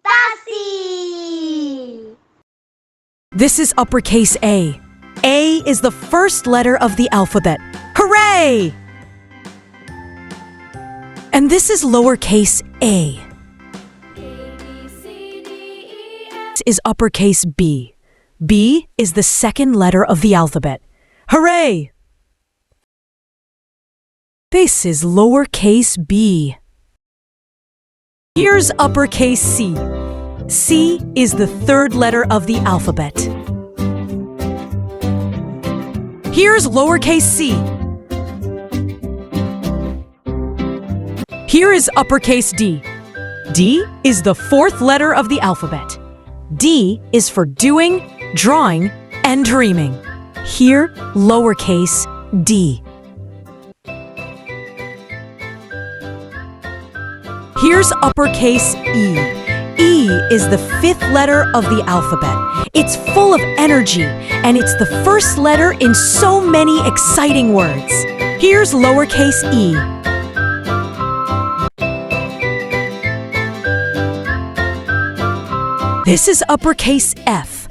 Tasi. This is uppercase A. A is the first letter of the alphabet. Hooray! And this is lowercase a. This is uppercase B. B is the second letter of the alphabet. Hooray! This is lowercase b. Here's uppercase C. C is the third letter of the alphabet. Here's lowercase c. Here is uppercase D. D is the fourth letter of the alphabet. D is for doing, drawing, and dreaming. Here, lowercase d. Here's uppercase E. E is the fifth letter of the alphabet. It's full of energy, and it's the first letter in so many exciting words. Here's lowercase e. This is uppercase F.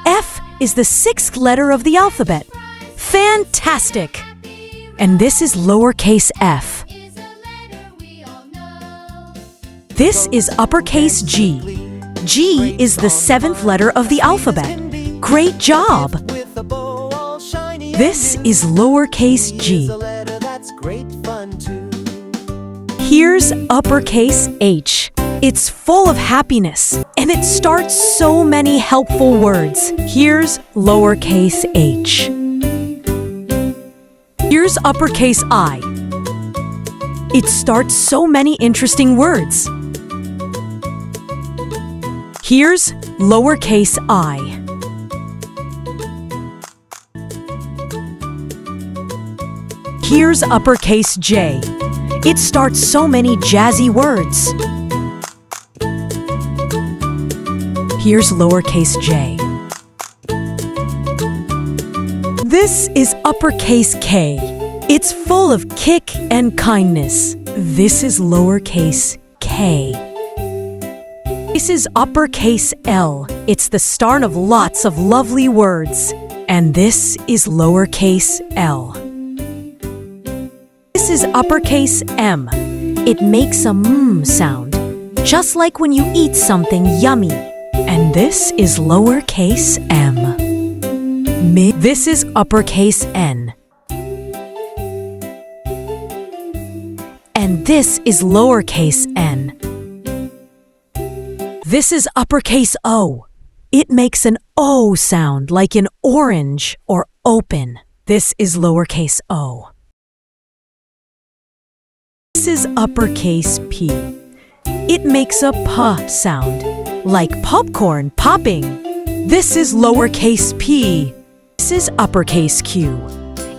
F is the sixth letter of the alphabet. Fantastic! And this is lowercase f. This is uppercase G. G is the seventh letter of the alphabet. Great job! This is lowercase g. Here's uppercase H. It's full of happiness, and it starts so many helpful words. Here's lowercase h. Here's uppercase I. It starts so many interesting words. Here's lowercase I. Here's uppercase J. It starts so many jazzy words. Here's lowercase j. This is uppercase K. It's full of kick and kindness. This is lowercase k. This is uppercase L. It's the start of lots of lovely words. And this is lowercase l. This is uppercase M. It makes a mm sound, just like when you eat something yummy. And this is lowercase m. This is uppercase N. And this is lowercase n. This is uppercase O. It makes an O sound like in orange or open. This is lowercase o. This is uppercase P. It makes a P sound, like popcorn popping. This is lowercase p. This is uppercase Q.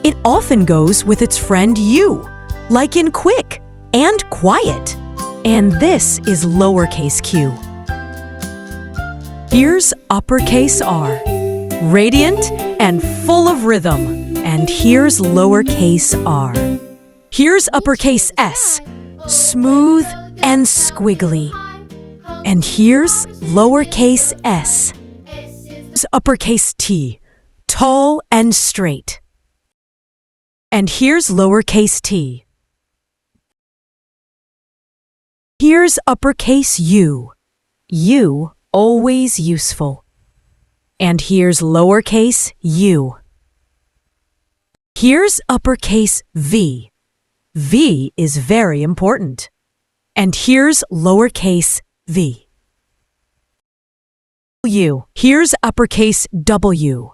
It often goes with its friend U, like in quick and quiet. And this is lowercase q. Here's uppercase R, radiant and full of rhythm. And here's lowercase r. Here's uppercase S, smooth and squiggly. And here's lowercase s. Here's uppercase T, tall and straight. And here's lowercase t. Here's uppercase U. U, always useful. And here's lowercase u. Here's uppercase V. V is very important. And here's lowercase v. W. Here's uppercase W.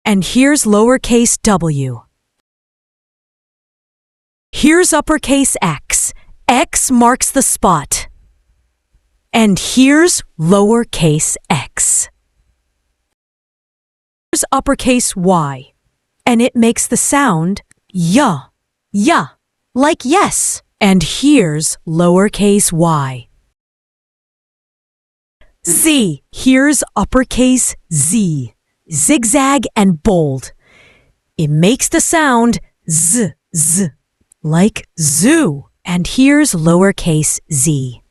And here's lowercase w. Here's uppercase X. X marks the spot. And here's lowercase x. Here's uppercase Y. And it makes the sound ya, like yes. And here's lowercase y. Z. Here's uppercase Z. Zigzag and bold. It makes the sound z, like zoo. And here's lowercase z.